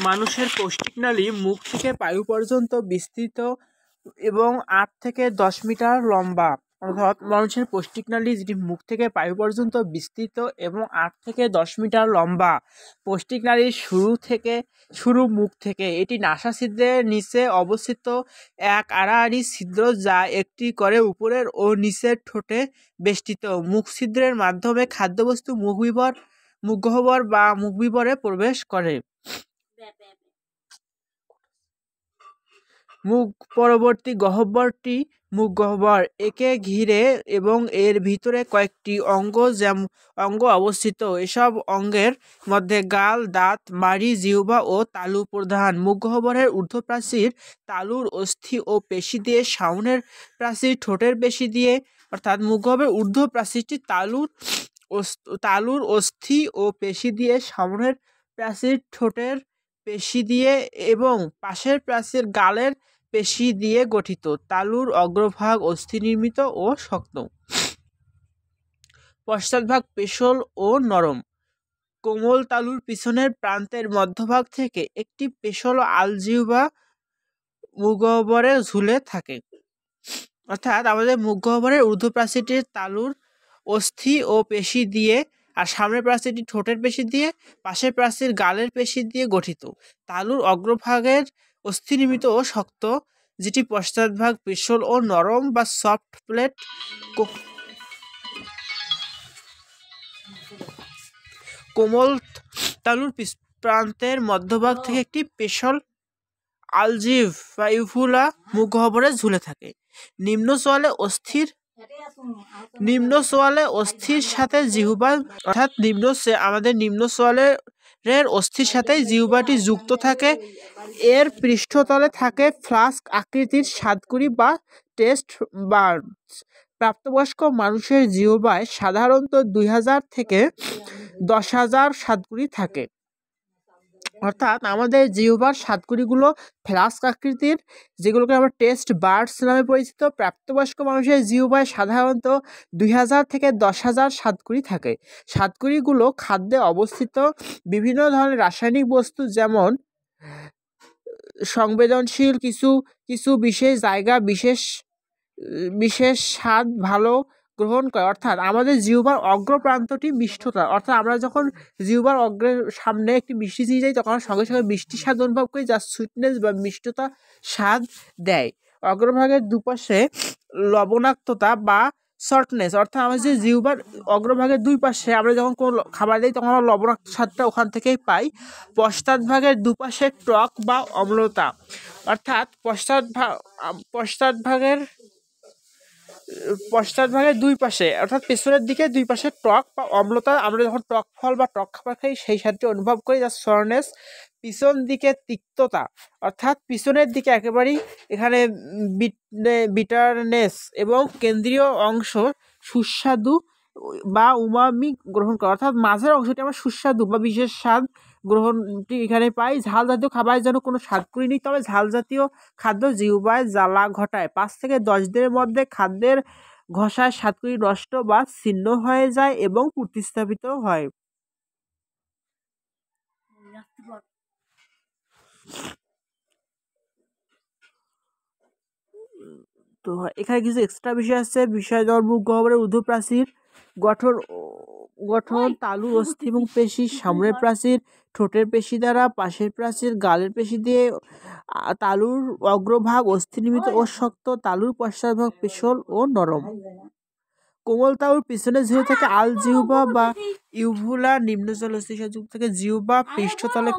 মানুষের পৌষ্টিকনালী মুখ থেকে পায়ু পর্যন্ত বিস্তৃত এবং 8 থেকে 10 মিটার লম্বা। অর্থাৎ মানুষের পৌষ্টিকনালী যেটি মুখ থেকে পায়ু পর্যন্ত বিস্তৃত এবং 8 থেকে 10 মিটার লম্বা। পৌষ্টিকনালীর শুরু মুখ থেকে। এটি নাসা ছিদ্রের নিচে অবস্থিত এক আড়াআড়ি ছিদ্র, যা একটি করে উপরের ও নিচের ঠোঁটে বেষ্টিত। মুখ ছিদ্রের মাধ্যমে খাদ্যবস্তু মুখগহ্বর বা মুখবিবরে প্রবেশ করে। মুখ পরবর্তী গহ্বরটি মুখগহ্বর। একে ঘিরে এবং এর ভিতরে কয়েকটি অঙ্গ অবস্থিত। এসব অঙ্গের মধ্যে গাল, দাঁত, মাড়ি, জিহ্বা ও তালু প্রধান। মুখগহ্বরের ঊর্ধ্বপ্রাচীর তালুর অস্থি ও পেশি দিয়ে, সামনের প্রাচীর ঠোঁটের পেশি দিয়ে। অর্থাৎ মুখগহ্বরের ঊর্ধ্ব প্রাচীরটি তালুর অস্থি ও পেশি দিয়ে, সামনের প্রাচীর ঠোঁটের পেশি দিয়ে এবং পাশের প্রাচীর গালের পেশি দিয়ে গঠিত। তালুর অগ্রভাগ অস্থি নির্মিত ও শক্ত। পশ্চাৎভাগ পেশল ও নরম। কোমল তালুর পিছনের প্রান্তের মধ্যভাগ থেকে একটি পেশল আলজিহ্বা মুখগহ্বরে ঝুলে থাকে। অর্থাৎ আমাদের মুখগহ্বরের ঊর্ধ্বপ্রাচীরটি তালুর অস্থি ও পেশি দিয়ে, আর সামনের প্রাচীরটি ঠোঁটের পেশি দিয়ে, পাশের প্রাচীর গালের পেশি দিয়ে গঠিত। তালুর অগ্রভাগের অস্থি নির্মিত ও শক্ত, যেটি পশ্চাৎভাগ পেশল ও নরম বা সফট প্লেট। কোমল তালুর প্রান্তের মধ্যভাগ থেকে একটি পেশল আলজিভ বা ইউভুলা মুখগহ্বরে ঝুলে থাকে। নিম্ন সোয়ালে অস্থির সাথে জিহ্বা, অর্থাৎ আমাদের নিম্ন সোয়ালের অস্থির সাথে জিহ্বাটি যুক্ত থাকে। এর পৃষ্ঠতলে থাকে ফ্লাস্ক আকৃতির সাতকুড়ি বা টেস্ট বার্ডস। প্রাপ্তবয়স্ক মানুষের জিহ্বায় সাধারণত 2000 থেকে 10,000 সাতকুড়ি থাকে। অর্থাৎ আমাদের জিহ্বার সাতকুড়িগুলো ফ্লাস্ক আকৃতির, যেগুলোকে আমরা টেস্ট বার্ডস নামে পরিচিত। প্রাপ্তবয়স্ক মানুষের জিহ্বায় সাধারণত 2000 থেকে 10,000 সাতকুড়ি থাকে। সাতকুড়িগুলো খাদ্যে অবস্থিত বিভিন্ন ধরনের রাসায়নিক বস্তু, যেমন সংবেদনশীল কিছু বিশেষ জায়গা বিশেষ স্বাদ ভালো গ্রহণ করে। অর্থাৎ আমাদের জিহ্বার অগ্রপ্রান্তটি মিষ্টতা, অর্থাৎ আমরা যখন জিহ্বার অগ্রের সামনে একটি মিষ্টি দিয়ে যাই, তখন সঙ্গে সঙ্গে মিষ্টি স্বাদ অনুভব করি, যা সুইটনেস বা মিষ্টতা স্বাদ দেয়। অগ্রভাগের দুপাশে লবণাক্ততা বা সল্টনেস, অর্থাৎ আমাদের যে জিহ্বার অগ্রভাগের দুই পাশে আমরা যখন কোনো খাবার দিই, তখন আমরা লবণাক্ত স্বাদটা ওখান থেকেই পাই। পশ্চাৎভাগের দুপাশে টক বা অম্লতা, অর্থাৎ পশ্চাৎভাগের দুই পাশে, অর্থাৎ পেছনের দিকে দুই পাশে টক বা অম্লতা, আমরা যখন টক ফল বা টক খাবার খাই সেই স্বাদটি অনুভব করি, যা সরনেস। পিছন দিকে তিক্ততা, অর্থাৎ পিছনের দিকে একেবারেই এখানে বিটারনেস এবং কেন্দ্রীয় অংশ সুস্বাদু বা উমামি গ্রহণ করে, অর্থাৎ মাঝের অংশটি আমরা সুস্বাদু বা বিশেষ স্বাদ গ্রহণটি এখানে পাই। ঝাল জাতীয় খাবারের যেন কোনো স্বাদকুড়ি নেই, তবে ঝাল জাতীয় খাদ্য জিহ্বায় জ্বালা ঘটায়। 5 থেকে 10 দিনের মধ্যে খাদ্যের ঘষায় স্বাদকুড়ি নষ্ট বা ছিন্ন হয়ে যায় এবং প্রতিস্থাপিত হয়। তো এখানে কিছু এক্সট্রা বিষয় আছে। যেমন মুখগহ্বরের ঊর্ধ্বপ্রাচীর গঠন তালু অস্থি এবং পেশি, সামনের প্রাচীর ঠোঁটের পেশি দ্বারা, পাশের প্রাচীর গালের পেশি দিয়ে। তালুর অগ্রভাগ অস্থি নির্মিত ও শক্ত, তালুর পশ্চাৎভাগ পেশল ও নরম। কোমল তালুর পিছনে ঝুলে থাকে আলজিহ্বা বা ইউভুলা। নিম্ন সোয়াল অস্থির সাথে যুক্ত থাকে জিহ্বা। পৃষ্ঠতলে